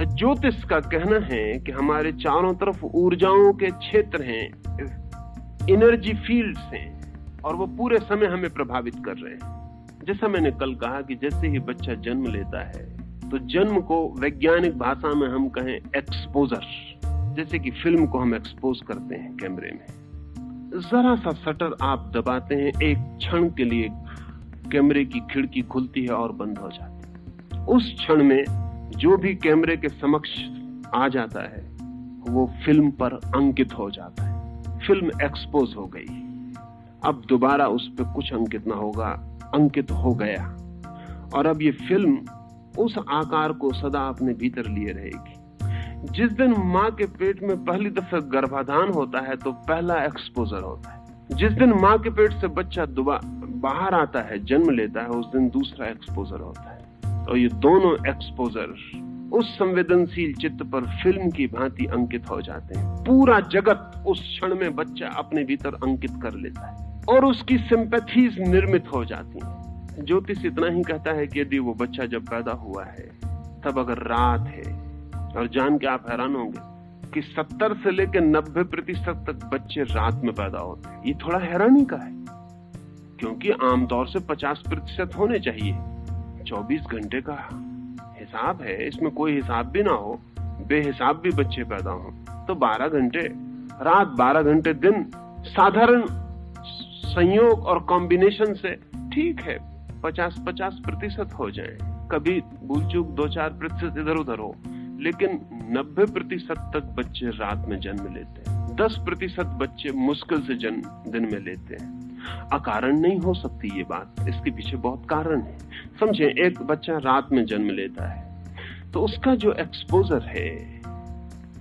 ज्योतिष का कहना है कि हमारे चारों तरफ ऊर्जाओं के क्षेत्र हैं, एनर्जी फील्ड्स हैं, और वो पूरे समय हमें प्रभावित कर रहे हैं। जैसा मैंने कल कहा कि जैसे ही बच्चा जन्म लेता है तो जन्म को वैज्ञानिक भाषा में हम कहें एक्सपोजर, जैसे कि फिल्म को हम एक्सपोज करते हैं कैमरे में। जरा सा शटर आप दबाते हैं, एक क्षण के लिए कैमरे की खिड़की खुलती है और बंद हो जाती है। उस क्षण में जो भी कैमरे के समक्ष आ जाता है वो फिल्म पर अंकित हो जाता है। फिल्म एक्सपोज हो गई, अब दोबारा उस पर कुछ अंकित ना होगा, अंकित हो गया। और अब ये फिल्म उस आकार को सदा अपने भीतर लिए रहेगी। जिस दिन माँ के पेट में पहली दफा गर्भाधान होता है तो पहला एक्सपोजर होता है। जिस दिन माँ के पेट से बच्चा बाहर आता है, जन्म लेता है, उस दिन दूसरा एक्सपोजर होता है। और ये दोनों एक्सपोजर उस संवेदनशील चित्त पर फिल्म की भांति अंकित हो जाते हैं। पूरा जगत उस क्षण में बच्चा अपने भीतर अंकित कर लेता है और उसकी सिंपैथीज निर्मित हो जाती हैं। ज्योतिष इतना ही कहता है कि यदि वो बच्चा जब पैदा हुआ है तब अगर रात है, और जान के आप हैरान होंगे कि 70 से लेकर 90% तक बच्चे रात में पैदा होते हैं। ये थोड़ा हैरानी का है, क्योंकि आमतौर से 50% होने चाहिए। 24 घंटे का हिसाब है, इसमें कोई हिसाब भी ना हो, बेहिसाब भी बच्चे पैदा हो तो 12 घंटे रात, 12 घंटे दिन, साधारण संयोग और कॉम्बिनेशन से ठीक है 50% हो जाए। कभी भूल चूक 2-4% इधर उधर हो, लेकिन 90% तक बच्चे रात में जन्म लेते हैं। 10% बच्चे मुश्किल से जन्म दिन में लेते हैं। अकारण नहीं हो सकती ये बात, इसके पीछे बहुत कारण है। समझे, एक बच्चा रात में जन्म लेता है तो उसका जो एक्सपोजर है,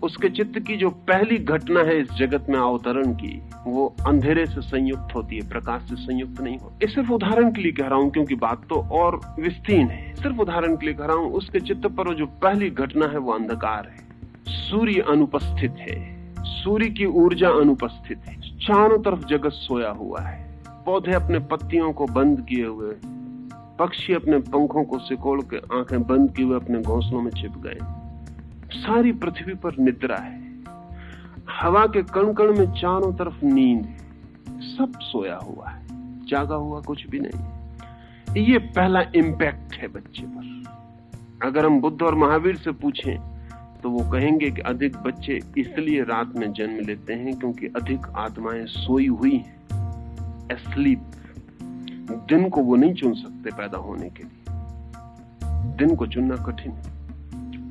उसके चित्त की जो पहली घटना है इस जगत में अवतरण की, वो अंधेरे से संयुक्त होती है, प्रकाश से संयुक्त नहीं होती। इस सिर्फ उदाहरण के लिए कह रहा हूं, क्योंकि बात तो और विस्तीर्ण है। सिर्फ उदाहरण के लिए कह रहा हूं, उसके चित्त पर जो पहली घटना है वो अंधकार है। सूर्य अनुपस्थित है, सूर्य की ऊर्जा अनुपस्थित है, चारों तरफ जगत सोया हुआ है, पौधे अपने पत्तियों को बंद किए हुए, पक्षी अपने पंखों को सिकोड़ के आंखें बंद किए हुए अपने घोंसलों में छिप गए। सारी पृथ्वी पर निद्रा है, हवा के कण कण में चारों तरफ नींद है, सब सोया हुआ है, जागा हुआ कुछ भी नहीं। ये पहला इम्पैक्ट है बच्चे पर। अगर हम बुद्ध और महावीर से पूछें तो वो कहेंगे कि अधिक बच्चे इसलिए रात में जन्म लेते हैं क्योंकि अधिक आत्माएं सोई हुई हैं, asleep। दिन को वो नहीं चुन सकते पैदा होने के लिए, दिन को चुनना कठिन है।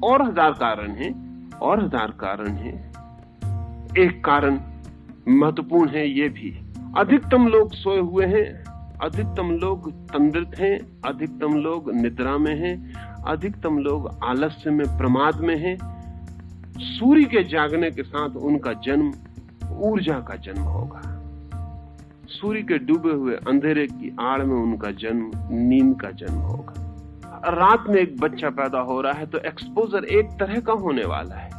और हजार कारण हैं, और हजार कारण हैं। एक कारण महत्वपूर्ण है ये भी, अधिकतम लोग सोए हुए हैं, अधिकतम लोग तंद्रित हैं, अधिकतम लोग निद्रा में हैं, अधिकतम लोग आलस्य में, प्रमाद में हैं। सूर्य के जागने के साथ उनका जन्म ऊर्जा का जन्म होगा। सूर्य के डूबे हुए अंधेरे की आड़ में उनका जन्म नींद का जन्म होगा। रात में एक बच्चा पैदा हो रहा है तो एक्सपोजर एक तरह का होने वाला है,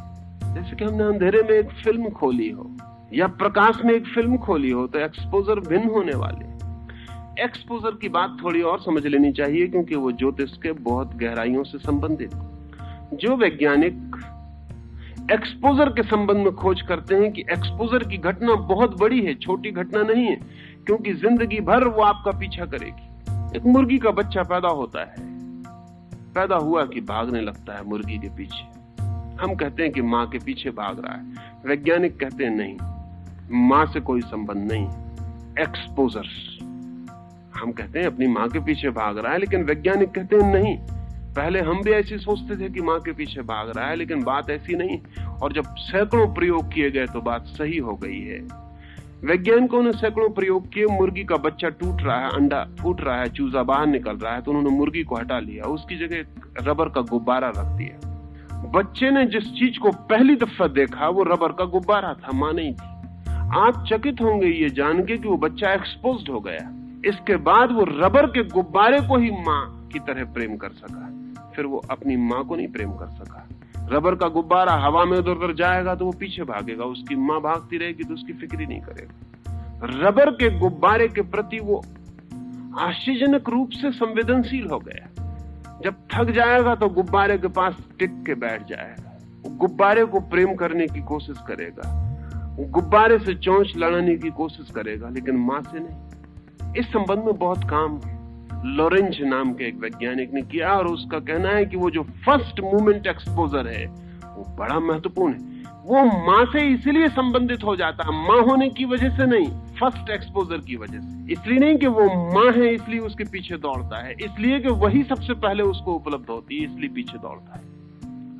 जैसे कि हमने अंधेरे में एक फिल्म खोली हो या प्रकाश में एक फिल्म खोली हो, तो एक्सपोजर भिन्न होने वाले। एक्सपोजर की बात थोड़ी और समझ लेनी चाहिए, क्योंकि वो ज्योतिष के बहुत गहराइयों से संबंधित। जो वैज्ञानिक एक्सपोजर के संबंध में खोज करते हैं कि एक्सपोजर की घटना बहुत बड़ी है, छोटी घटना नहीं है, क्योंकि जिंदगी भर वो आपका पीछा करेगी। एक मुर्गी का बच्चा पैदा होता है, पैदा हुआ कि भागने लगता है मुर्गी के पीछे। हम कहते हैं कि माँ के पीछे भाग रहा है, वैज्ञानिक कहते हैं नहीं, माँ से कोई संबंध नहीं, एक्सपोजर। हम कहते हैं अपनी माँ के पीछे भाग रहा है, लेकिन वैज्ञानिक कहते हैं नहीं। पहले हम भी ऐसी सोचते थे कि माँ के पीछे भाग रहा है, लेकिन बात ऐसी नहीं। और जब सैकड़ों प्रयोग किए गए तो बात सही हो गई है। वैज्ञानिकों ने सैकड़ों प्रयोग किए, मुर्गी का बच्चा टूट रहा है, अंडा फूट रहा है, चूजा बाहर निकल रहा है, तो उन्होंने मुर्गी को हटा लिया, उसकी जगह रबर का गुब्बारा रख दिया। बच्चे ने जिस चीज को पहली दफा देखा वो रबर का गुब्बारा था, माँ नहीं थी। आप चकित होंगे ये जान के कि वो बच्चा एक्सपोज्ड हो गया। इसके बाद वो रबर के गुब्बारे को ही माँ की तरह प्रेम कर सका, फिर वो अपनी माँ को नहीं प्रेम कर सका। रबर का गुब्बारा हवा में उधर उधर जाएगा तो वो पीछे भागेगा, उसकी माँ भागती रहेगी तो उसकी फिक्र ही नहीं करेगा। रबर के गुब्बारे के प्रति वो आश्चर्यजनक रूप से संवेदनशील हो गया। जब थक जाएगा तो गुब्बारे के पास टिक के बैठ जाएगा, वो गुब्बारे को प्रेम करने की कोशिश करेगा, वो गुब्बारे से चोंच लड़ाने की कोशिश करेगा, लेकिन मां से नहीं। इस संबंध में बहुत काम लॉरेंज नाम के एक वैज्ञानिक ने किया, और उसका कहना है कि वो जो फर्स्ट मूवमेंट एक्सपोजर है वो बड़ा महत्वपूर्ण है। वो मां से इसलिए संबंधित हो जाता है, मां होने की वजह से नहीं, फर्स्ट एक्सपोजर की वजह से। इसलिए नहीं कि वो मां है इसलिए उसके पीछे दौड़ता है, इसलिए कि वही सबसे पहले उसको उपलब्ध होती है इसलिए पीछे दौड़ता है।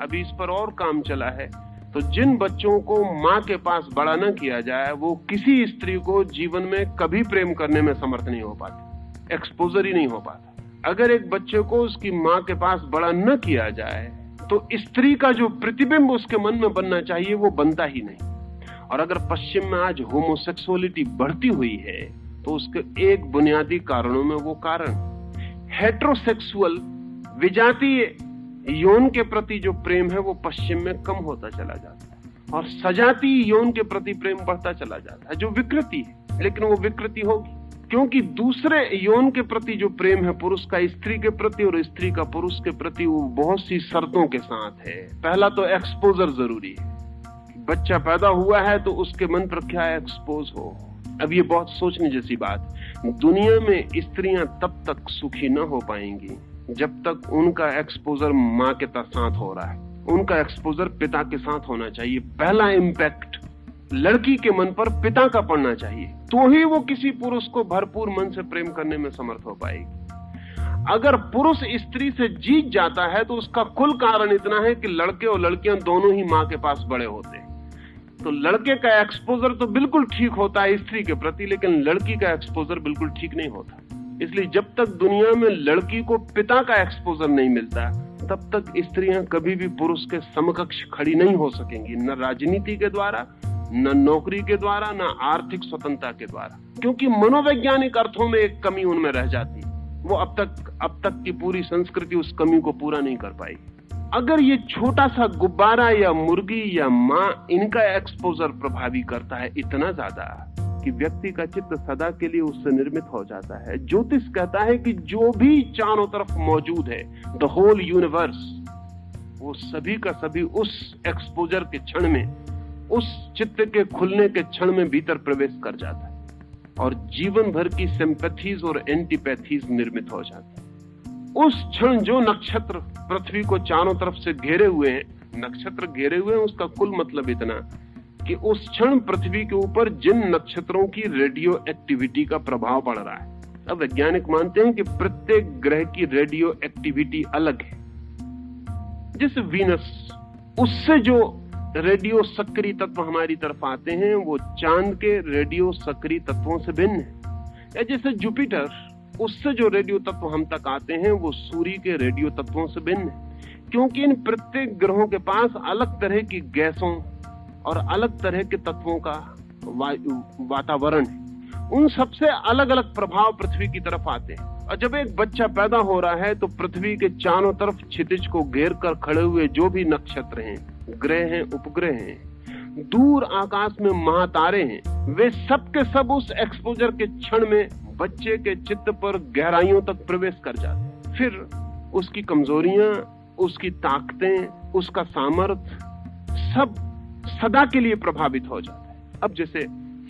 अभी इस पर और काम चला है। तो जिन बच्चों को मां के पास बड़ा न किया जाए वो किसी स्त्री को जीवन में कभी प्रेम करने में समर्थ नहीं हो पाते, एक्सपोजर ही नहीं हो पाता। अगर एक बच्चे को उसकी मां के पास बड़ा न किया जाए तो स्त्री का जो प्रतिबिंब उसके मन में बनना चाहिए वो बनता ही नहीं। और अगर पश्चिम में आज होमोसेक्सुअलिटी बढ़ती हुई है तो उसके एक बुनियादी कारणों में वो कारण हेटेरोसेक्सुअल विजातीय यौन के प्रति जो प्रेम है वो पश्चिम में कम होता चला जाता है और सजातीय यौन के प्रति प्रेम बढ़ता चला जाता है, जो विकृति है। लेकिन वो विकृति होगी क्योंकि दूसरे यौन के प्रति जो प्रेम है पुरुष का स्त्री के प्रति और स्त्री का पुरुष के प्रति वो बहुत सी शर्तों के साथ है। पहला तो एक्सपोजर जरूरी है, बच्चा पैदा हुआ है तो उसके मन पर क्या एक्सपोज हो। अब ये बहुत सोचने जैसी बात, दुनिया में स्त्रियां तब तक सुखी न हो पाएंगी जब तक उनका एक्सपोजर माँ के साथ हो रहा है, उनका एक्सपोजर पिता के साथ होना चाहिए। पहला इम्पैक्ट लड़की के मन पर पिता का पड़ना चाहिए, तो ही वो किसी पुरुष को भरपूर मन से प्रेम करने में समर्थ हो पाएगी। अगर पुरुष स्त्री से जीत जाता है तो उसका कुल कारण इतना है कि लड़के और लड़कियां दोनों ही माँ के पास बड़े होते हैं। तो लड़के का एक्सपोजर तो बिल्कुल ठीक होता है स्त्री के प्रति, लेकिन लड़की का एक्सपोजर बिल्कुल ठीक नहीं होता। इसलिए जब तक दुनिया में लड़की को पिता का एक्सपोजर नहीं मिलता तब तक स्त्रियां कभी भी पुरुष के समकक्ष खड़ी नहीं हो सकेंगी, न राजनीति के द्वारा, न नौकरी के द्वारा, न आर्थिक स्वतंत्रता के द्वारा, क्योंकि मनोवैज्ञानिक अर्थों में एक कमी उनमें रह जाती। वो अब तक की पूरी संस्कृति उस कमी को पूरा नहीं कर पाई। अगर ये छोटा सा गुब्बारा या मुर्गी या माँ इनका एक्सपोजर प्रभावी करता है इतना ज्यादा कि व्यक्ति का चित्त सदा के लिए उससे निर्मित हो जाता है। ज्योतिष कहता है कि जो भी चारों तरफ मौजूद है, द होल यूनिवर्स, वो सभी का सभी उस एक्सपोजर के क्षण में, उस चित्त के खुलने के क्षण में भीतर प्रवेश कर जाता है और जीवन भर की सिंपैथीज और एंटीपैथीज निर्मित हो जाती है। उस क्षण जो नक्षत्र पृथ्वी को चारों तरफ से घेरे हुए हैं, नक्षत्र घेरे हुए हैं, उसका कुल मतलब इतना कि उस क्षण पृथ्वी के ऊपर जिन नक्षत्रों की रेडियो एक्टिविटी का प्रभाव पड़ रहा है। अब वैज्ञानिक मानते हैं कि प्रत्येक ग्रह की रेडियो एक्टिविटी अलग है। जैसे वीनस, उससे जो रेडियो सक्रिय तत्व हमारी तरफ आते हैं वो चांद के रेडियो सक्रिय तत्वों से भिन्न है। या जैसे जुपिटर, उससे जो रेडियो तत्व हम तक आते हैं वो सूर्य के रेडियो तत्वों से भिन्न है, क्योंकि इन प्रत्येक ग्रहों के पास अलग तरह की गैसों और अलग तरह के तत्वों का वातावरण है। उन सबसे अलग अलग प्रभाव पृथ्वी की तरफ आते हैं। और जब एक बच्चा पैदा हो रहा है तो पृथ्वी के चारों तरफ क्षितिज को घेर कर खड़े हुए जो भी नक्षत्र हैं, ग्रह हैं, उपग्रह हैं, दूर आकाश में महातारे हैं, वे सब के सब उस एक्सपोजर के क्षण में बच्चे के चित्त पर गहराइयों तक प्रवेश कर जाते हैं। फिर उसकी कमजोरियां, उसकी ताकतें, उसका सामर्थ्य सब सदा के लिए प्रभावित हो जाता है। अब जैसे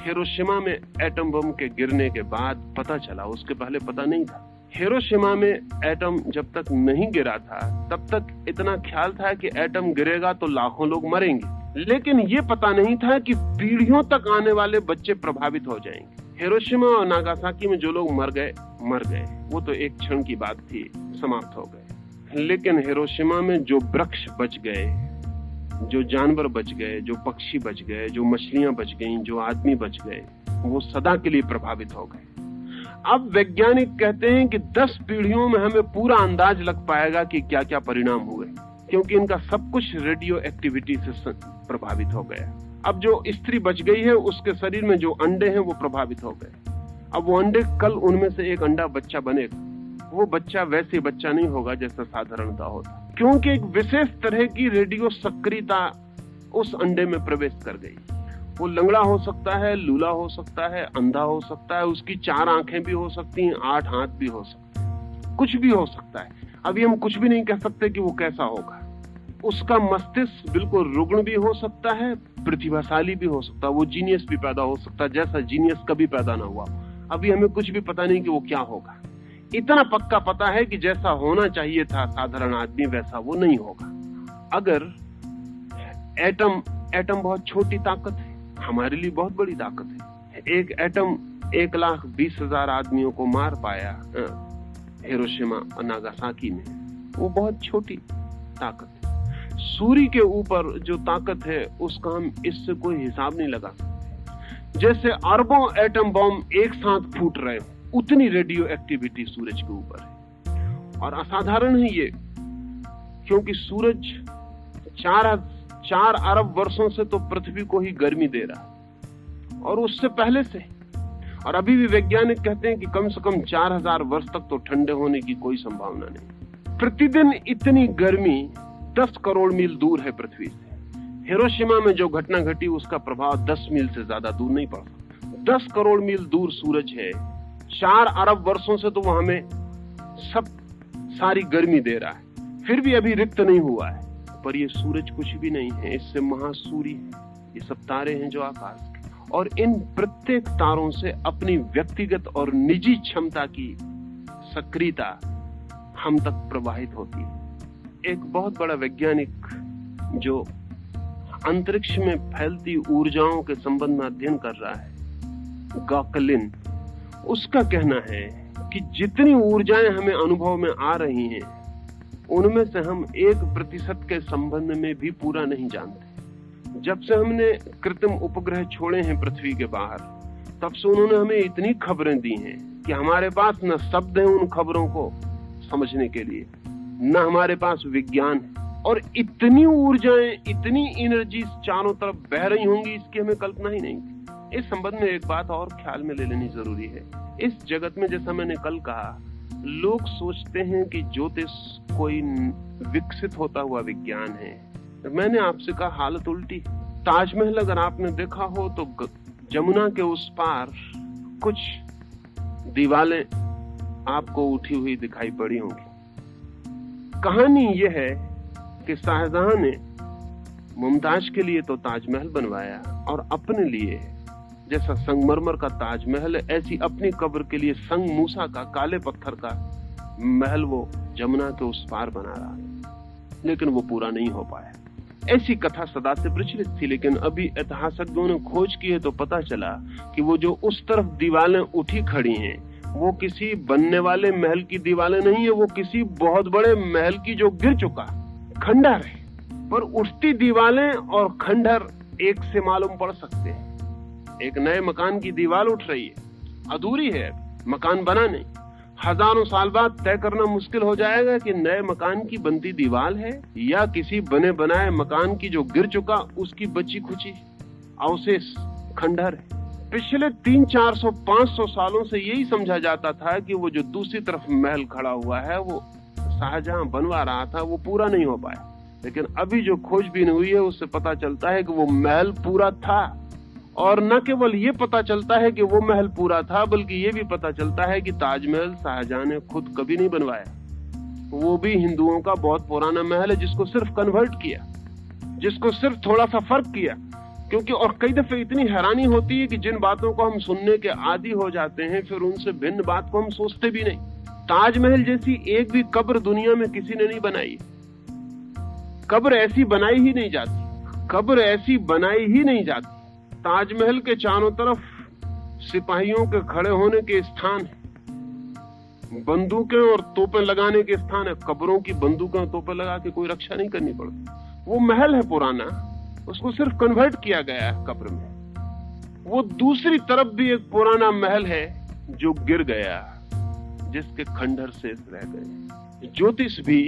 हिरोशिमा में एटम बम के गिरने के बाद पता चला, उसके पहले पता नहीं था। हिरोशिमा में एटम जब तक नहीं गिरा था तब तक इतना ख्याल था कि एटम गिरेगा तो लाखों लोग मरेंगे, लेकिन ये पता नहीं था कि पीढ़ियों तक आने वाले बच्चे प्रभावित हो जाएंगे। हिरोशिमा और नागासाकी में जो लोग मर गए, वो तो एक क्षण की बात थी, समाप्त हो गए। लेकिन हिरोशिमा में जो वृक्ष बच गए, जो जानवर बच गए, जो पक्षी बच गए, जो मछलियां बच गईं, जो आदमी बच गए, वो सदा के लिए प्रभावित हो गए। अब वैज्ञानिक कहते हैं कि 10 पीढ़ियों में हमें पूरा अंदाज लग पाएगा कि क्या क्या परिणाम हुए, क्योंकि इनका सब कुछ रेडियो एक्टिविटी से प्रभावित हो गया। अब जो स्त्री बच गई है उसके शरीर में जो अंडे हैं वो प्रभावित हो गए। अब वो अंडे, कल उनमें से एक अंडा बच्चा बनेगा, वो बच्चा वैसे बच्चा नहीं होगा जैसा साधारणता होता, क्योंकि एक विशेष तरह की रेडियो सक्रियता उस अंडे में प्रवेश कर गई। वो लंगड़ा हो सकता है, लूला हो सकता है, अंधा हो सकता है, उसकी 4 आंखें भी हो सकती हैं, 8 हाथ भी हो सकते हैं, कुछ भी हो सकता है। अभी हम कुछ भी नहीं कह सकते कि वो कैसा होगा। उसका मस्तिष्क बिल्कुल रुग्ण भी हो सकता है, प्रतिभाशाली भी हो सकता है, वो जीनियस भी पैदा हो सकता है जैसा जीनियस कभी पैदा ना हुआ। अभी हमें कुछ भी पता नहीं कि वो क्या होगा। इतना पक्का पता है कि जैसा होना चाहिए था साधारण आदमी वैसा वो नहीं होगा। अगर एटम बहुत छोटी ताकत है, हमारे लिए बहुत बड़ी ताकत है। एक एटम 1,20,000 आदमियों को मार पाया हिरोशिमा और नागासाकी में, वो बहुत छोटी ताकत है। सूर्य के ऊपर जो ताकत है उसका हम इससे कोई हिसाब नहीं लगा सकते। जैसे अरबों एटम बॉम्ब एक साथ फूट रहे हो, उतनी रेडियो एक्टिविटी सूरज के ऊपर है। और असाधारण है ये, क्योंकि सूरज 4 अरब वर्षों से तो पृथ्वी को ही गर्मी दे रहा है, और उससे पहले से। और अभी भी वैज्ञानिक कहते हैं कि कम से कम 4000 वर्ष तक तो ठंडे होने की कोई संभावना नहीं। प्रतिदिन इतनी गर्मी 10 करोड़ मील दूर है पृथ्वी से। हिरोशिमा में जो घटना घटी उसका प्रभाव 10 मील से ज्यादा दूर नहीं पड़ता। 10 करोड़ मील दूर सूरज है, 4 अरब वर्षों से तो वो हमें सारी गर्मी दे रहा है, फिर भी अभी रिक्त नहीं हुआ है। पर ये सूरज कुछ भी नहीं है, इससे महासूर्य है। ये सब तारे हैं जो आकाश के, और इन प्रत्येक तारों से अपनी व्यक्तिगत और निजी क्षमता की सक्रियता हम तक प्रवाहित होती है। एक बहुत बड़ा वैज्ञानिक जो अंतरिक्ष में फैलती ऊर्जाओं के संबंध में अध्ययन कर रहा है, गॉकलिन, उसका कहना है कि जितनी ऊर्जाएं हमें अनुभव में आ रही हैं उनमें से हम 1% के संबंध में भी पूरा नहीं जानते। जब से हमने कृत्रिम उपग्रह छोड़े हैं पृथ्वी के बाहर, तब से उन्होंने हमें इतनी खबरें दी हैं कि हमारे पास न शब्द हैं उन खबरों को समझने के लिए, न हमारे पास विज्ञान है। और इतनी ऊर्जाएं, इतनी एनर्जी चारों तरफ बह रही होंगी, इसकी हमें कल्पना ही नहीं थी। इस संबंध में एक बात और ख्याल में ले लेनी जरूरी है। इस जगत में, जैसा मैंने कल कहा, लोग सोचते हैं कि ज्योतिष कोई विकसित होता हुआ विज्ञान है। मैंने आपसे कहा हालत उल्टी। ताजमहल अगर आपने देखा हो तो जमुना के उस पार कुछ दीवारें आपको उठी हुई दिखाई पड़ी होंगी। कहानी यह है कि शाहजहां ने मुमताज के लिए तो ताजमहल बनवाया, और अपने लिए, जैसा संगमरमर का ताजमहल है, ऐसी अपनी कब्र के लिए संग मूसा का, काले पत्थर का महल वो जमुना के उस पार बना रहा है, लेकिन वो पूरा नहीं हो पाया। ऐसी कथा सदा से प्रचलित थी, लेकिन अभी ऐतिहासिकों ने खोज की है तो पता चला कि वो जो उस तरफ दीवारें उठी खड़ी हैं वो किसी बनने वाले महल की दीवारें नहीं है, वो किसी बहुत बड़े महल की जो गिर चुका खंडहर है। पर उठती दीवारें और खंडहर एक से मालूम पड़ सकते हैं। एक नए मकान की दीवार उठ रही है, अधूरी है, मकान बना नहीं। हजारों साल बाद तय करना मुश्किल हो जाएगा कि नए मकान की बनती दीवार है या किसी बने बनाए मकान की जो गिर चुका उसकी बची खुची अवशेष खंडहर है। पिछले 300, 400, 500 सालों से यही समझा जाता था कि वो जो दूसरी तरफ महल खड़ा हुआ है वो शाहजहां बनवा रहा था, वो पूरा नहीं हो पाया। लेकिन अभी जो खोजबीन हुई है उससे पता चलता है कि वो महल पूरा था, और न केवल ये पता चलता है कि वो महल पूरा था, बल्कि ये भी पता चलता है कि ताजमहल शाहजहां ने खुद कभी नहीं बनवाया। वो भी हिंदुओं का बहुत पुराना महल है जिसको सिर्फ कन्वर्ट किया, जिसको सिर्फ थोड़ा सा फर्क किया। क्योंकि और कई दफे इतनी हैरानी होती है कि जिन बातों को हम सुनने के आदी हो जाते हैं फिर उनसे भिन्न बात को हम सोचते भी नहीं। ताजमहल जैसी एक भी कब्र दुनिया में किसी ने नहीं बनाई। कब्र ऐसी बनाई ही नहीं जाती, कब्र ऐसी बनाई ही नहीं जाती। ताजमहल के चारों तरफ सिपाहियों के खड़े होने के स्थान है, बंदूकें और तोपें लगाने के स्थान है। कब्रों की बंदूकें और तोपें लगा के कोई रक्षा नहीं करनी पड़ती। वो महल है पुराना, उसको सिर्फ कन्वर्ट किया गया है कब्र में। वो दूसरी तरफ भी एक पुराना महल है जो गिर गया, जिसके खंडहर शेष रह गए। ज्योतिष भी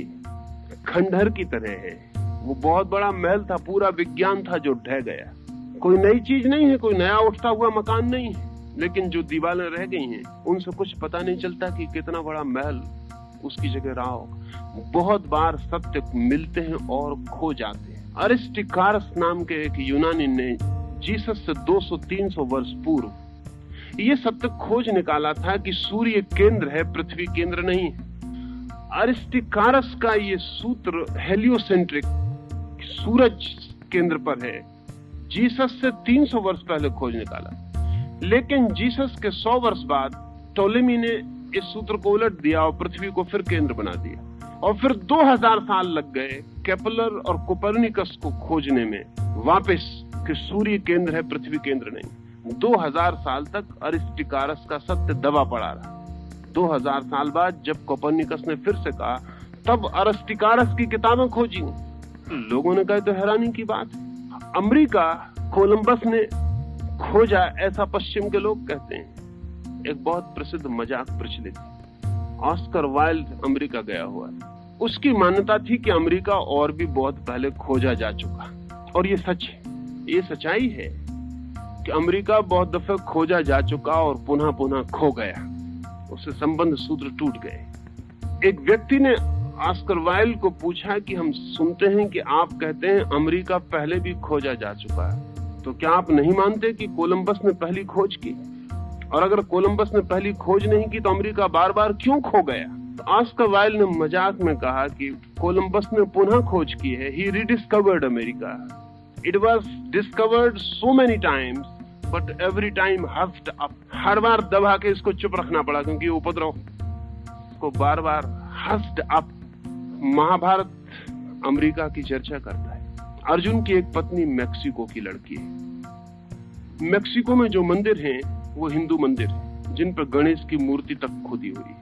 खंडहर की तरह है। वो बहुत बड़ा महल था, पूरा विज्ञान था जो ढह गया। कोई नई चीज नहीं है, कोई नया उठता हुआ मकान नहीं है, लेकिन जो दीवारें रह गई हैं उनसे कुछ पता नहीं चलता कि कितना बड़ा महल उसकी जगह रहा हो। बहुत बार सत्य मिलते हैं और खो जाते हैं। अरिस्टिकारस नाम के एक यूनानी ने जीसस से 200-300 वर्ष पूर्व ये सत्य खोज निकाला था कि सूर्य केंद्र है, पृथ्वी केंद्र नहीं है। अरिस्टिकारस का ये सूत्र हेलियोसेंट्रिक, सूरज केंद्र पर है, जीसस से 300 वर्ष पहले खोज निकाला। लेकिन जीसस के 100 वर्ष बाद टोलेमी ने इस सूत्र को उलट दिया और पृथ्वी को फिर केंद्र बना दिया। और फिर 2000 साल लग गए केपलर और कोपर्निकस को खोजने में वापस कि सूर्य केंद्र है, पृथ्वी केंद्र नहीं। 2000 साल तक अरिस्टिकारस का सत्य दबा पड़ा रहा। 2000 साल बाद जब कोपर्निकस ने फिर से कहा, तब अरिस्टिकारस की किताबें खोजी। लोगों ने कहा तो हैरानी की बात है, अमेरिका कोलंबस ने खोजा ऐसा पश्चिम के लोग कहते हैं। एक बहुत प्रसिद्ध मजाक प्रचलित है, ऑस्कर वाइल्ड अमेरिका गया हुआ, उसकी मान्यता थी कि अमेरिका और भी बहुत पहले खोजा जा चुका। और ये सच है, ये सच्चाई है कि अमेरिका बहुत दफे खोजा जा चुका और पुनः पुनः खो गया, उससे संबंध सूत्र टूट गए। एक व्यक्ति ने ऑस्कर वाइल्ड को पूछा कि हम सुनते हैं कि आप कहते हैं अमेरिका पहले भी खोजा जा चुका है, तो क्या आप नहीं मानते कि कोलंबस ने पहली खोज की? और अगर कोलंबस ने पहली खोज नहीं की तो अमेरिका बार बार क्यों खो गया? तो ऑस्कर वाइल्ड ने मजाक में कहा कि कोलंबस ने पुनः खोज की है, ही rediscovered America. It was discovered so many times but every time hushed up. हर बार दबा के इसको चुप रखना पड़ा क्योंकि उपद्रव को बार बार हस्ड अप। महाभारत अमेरिका की चर्चा करता है। अर्जुन की एक पत्नी मेक्सिको की लड़की है। मेक्सिको में जो मंदिर हैं वो हिंदू मंदिर हैं, जिन पर गणेश की मूर्ति तक खुदी हुई है।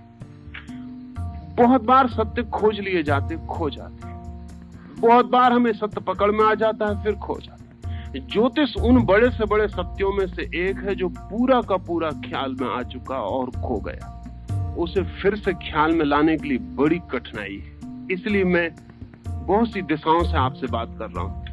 बहुत बार सत्य खोज लिए जाते, खो जाते। बहुत बार हमें सत्य पकड़ में आ जाता है, फिर खो जाता है। ज्योतिष उन बड़े से बड़े सत्यों में से एक है जो पूरा का पूरा ख्याल में आ चुका और खो गया। उसे फिर से ख्याल में लाने के लिए बड़ी कठिनाई है। इसलिए मैं बहुत सी दिशाओं से आपसे बात कर रहा हूं,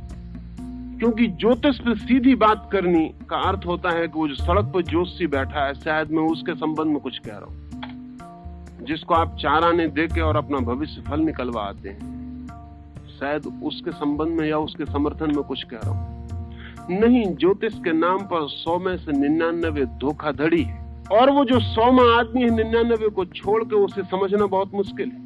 क्योंकि ज्योतिष पे सीधी बात करनी का अर्थ होता है कि वो जो सड़क पर ज्योतिषी बैठा है, शायद मैं उसके संबंध में कुछ कह रहा हूं। जिसको आप 4 आने दे के और अपना भविष्य फल निकलवा आते हैं, शायद उसके संबंध में या उसके समर्थन में कुछ कह रहा हूं। नहीं, ज्योतिष के नाम पर 100 में से 99 धोखाधड़ी है। और वो जो 100वां आदमी है, 99 को छोड़ के उसे समझना बहुत मुश्किल है,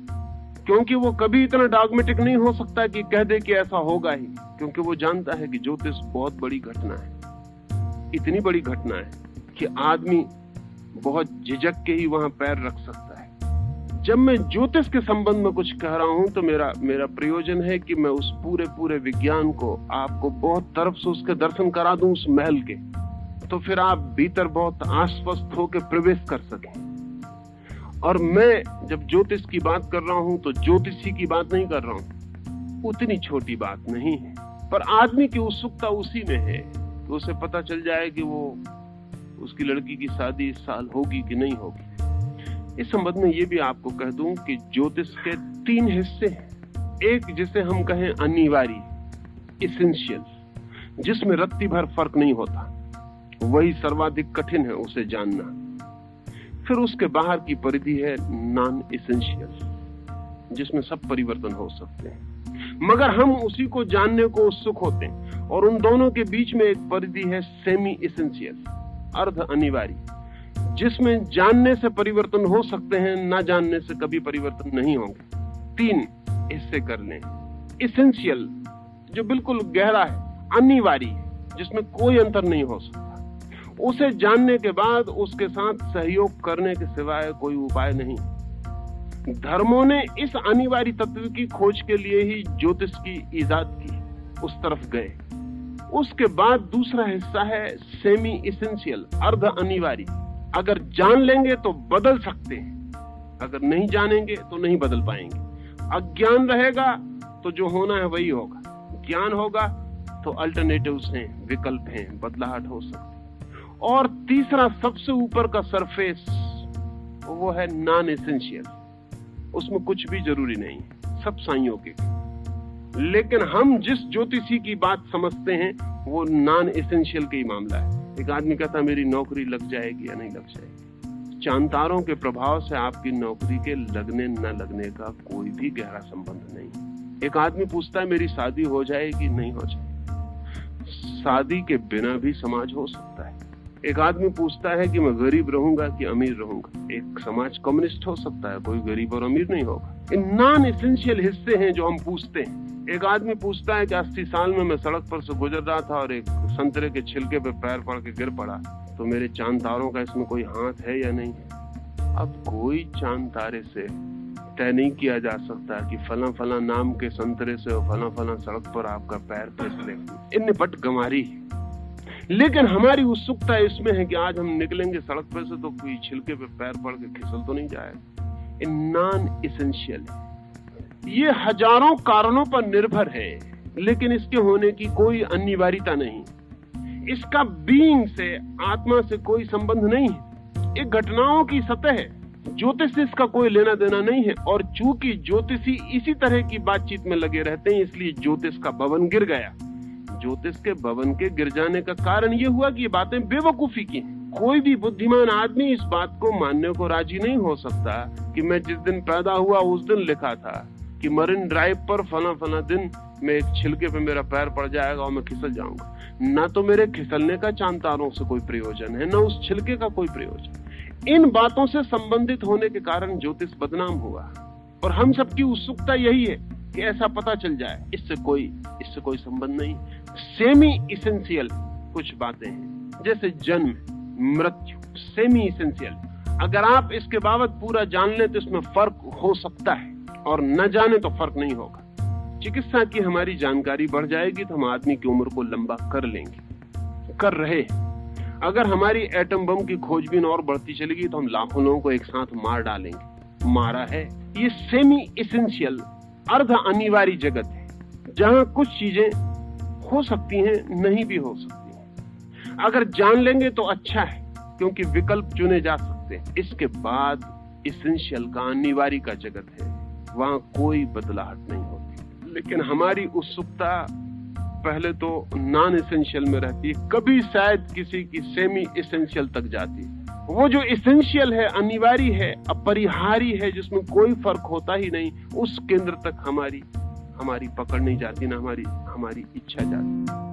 क्योंकि वो कभी इतना डॉगमेटिक नहीं हो सकता कि कह दे कि ऐसा होगा ही, क्योंकि वो जानता है कि ज्योतिष बहुत बड़ी घटना है। इतनी बड़ी घटना है कि आदमी बहुत झिझक के ही वहां पैर रख सकता है। जब मैं ज्योतिष के संबंध में कुछ कह रहा हूं तो मेरा प्रयोजन है कि मैं उस पूरे विज्ञान को आपको बहुत तरफ से उसके दर्शन करा दूं, उस महल के, तो फिर आप भीतर बहुत आश्वस्त होकर प्रवेश कर सकें। और मैं जब ज्योतिष की बात कर रहा हूं तो ज्योतिषी की बात नहीं कर रहा हूं, उतनी छोटी बात नहीं है, पर आदमी की उत्सुकता उसी में है कि उसे पता चल जाए कि वो उसकी लड़की की शादी इस साल होगी कि नहीं होगी। इस संबंध में ये भी आपको कह दूं कि ज्योतिष के 3 हिस्से हैं। एक जिसे हम कहें अनिवार्य, इसेंशियल, जिसमें रत्ती भर फर्क नहीं होता, वही सर्वाधिक कठिन है उसे जानना। फिर उसके बाहर की परिधि है नॉन इसेंशियल, जिसमें सब परिवर्तन हो सकते हैं, मगर हम उसी को जानने को उत्सुक होते हैं। और उन दोनों के बीच में एक परिधि है सेमी इसेंशियल, अर्ध अनिवार्य, जिसमें जानने से परिवर्तन हो सकते हैं, ना जानने से कभी परिवर्तन नहीं होंगे। 3 हिस्से कर लें। इसेंशियल जो बिल्कुल गहरा है, अनिवार्य जिसमें कोई अंतर नहीं हो सकता, उसे जानने के बाद उसके साथ सहयोग करने के सिवाय कोई उपाय नहीं। धर्मों ने इस अनिवार्य तत्व की खोज के लिए ही ज्योतिष की इजाद की, उस तरफ गए। उसके बाद दूसरा हिस्सा है सेमी इसेंशियल, अर्ध अनिवार्य। अगर जान लेंगे तो बदल सकते हैं, अगर नहीं जानेंगे तो नहीं बदल पाएंगे। अज्ञान रहेगा तो जो होना है वही होगा, ज्ञान होगा तो अल्टरनेटिव्स हैं, विकल्प हैं, बदलाहट हो सकती है। और तीसरा सबसे ऊपर का सरफेस, वो है नॉन एसेंशियल, उसमें कुछ भी जरूरी नहीं, सब संयोगिक। लेकिन हम जिस ज्योतिषी की बात समझते हैं वो नॉन एसेंशियल का ही मामला है। एक आदमी कहता मेरी नौकरी लग जाएगी या नहीं लग जाएगी। चांतारों के प्रभाव से आपकी नौकरी के लगने न लगने का कोई भी गहरा संबंध नहीं। एक आदमी पूछता है मेरी शादी हो जाएगी, नहीं हो जाएगी। शादी के बिना भी समाज हो सकता है। एक आदमी पूछता है कि मैं गरीब रहूंगा कि अमीर रहूंगा। एक समाज कम्युनिस्ट हो सकता है, कोई गरीब और अमीर नहीं होगा। नॉन एसेंशियल हिस्से हैं जो हम पूछते हैं। एक आदमी पूछता है कि 80 साल में मैं सड़क पर से गुजर रहा था और एक संतरे के छिलके पे पैर पड़ के गिर पड़ा, तो मेरे चांद तारों का इसमें कोई हाथ है या नहीं है? अब कोई चांद तारे से तय नहीं किया जा सकता कि फला फला नाम के संतरे से और फला फला सड़क पर आपका पैर फिसले। इन निपट गंवारी। लेकिन हमारी उत्सुकता इसमें है कि आज हम निकलेंगे सड़क पर से तो कोई छिलके पे पैर पड़ के फिसल तो नहीं जाएगा। इन नॉन एसेंशियल है। ये हजारों कारणों पर निर्भर है, लेकिन इसके होने की कोई अनिवार्यता नहीं। इसका बीइंग से, आत्मा से कोई संबंध नहीं है। ये घटनाओं की सतह है। ज्योतिष से इसका कोई लेना देना नहीं है। और चूंकि ज्योतिषी इसी तरह की बातचीत में लगे रहते हैं, इसलिए ज्योतिष का भवन गिर गया। ज्योतिष के भवन के गिर जाने का कारण ये हुआ कि ये बातें बेवकूफी की। कोई भी बुद्धिमान आदमी इस बात को मानने को राजी नहीं हो सकता कि मैं जिस दिन पैदा हुआ उस दिन लिखा था कि मरीन ड्राइव पर फला फला दिन में एक छिलके पे मेरा पैर पड़ जाएगा और मैं फिसल जाऊंगा। ना तो मेरे फिसलने का चांद तारों से कोई प्रयोजन है, ना उस छिलके का कोई प्रयोजन। इन बातों से संबंधित होने के कारण ज्योतिष बदनाम हुआ। और हम सबकी उत्सुकता यही है कि ऐसा पता चल जाए। इससे कोई संबंध नहीं। सेमी इसेंशियल कुछ बातें हैं, जैसे जन्म, मृत्यु, सेमी इसेंशियल। अगर आप इसके बाबत पूरा जान लें तो इसमें फर्क हो सकता है, और न जाने तो फर्क नहीं होगा। चिकित्सा की हमारी जानकारी बढ़ जाएगी तो हम आदमी की उम्र को लंबा कर लेंगे, कर रहे। अगर हमारी एटम बम की खोजबीन और बढ़ती चलेगी तो हम लाखों लोगों को एक साथ मार डालेंगे। मारा है। ये सेमी इसेंशियल, अर्ध अनिवार्य जगत है, जहां कुछ चीजें हो सकती हैं, नहीं भी हो सकती हैं। अगर जान लेंगे तो अच्छा है, क्योंकि विकल्प चुने जा सकते हैं। इसके बाद इसेंशियल का, अनिवार्य का जगत है, वहां कोई बदलाहट नहीं होती। लेकिन हमारी उत्सुकता पहले तो नॉन एसेंशियल में रहती है, कभी शायद किसी की सेमी एसेंशियल तक जाती है। वो जो एसेंशियल है, अनिवार्य है, अपरिहार्य है, जिसमें कोई फर्क होता ही नहीं, उस केंद्र तक हमारी पकड़ नहीं जाती, ना हमारी इच्छा जाती।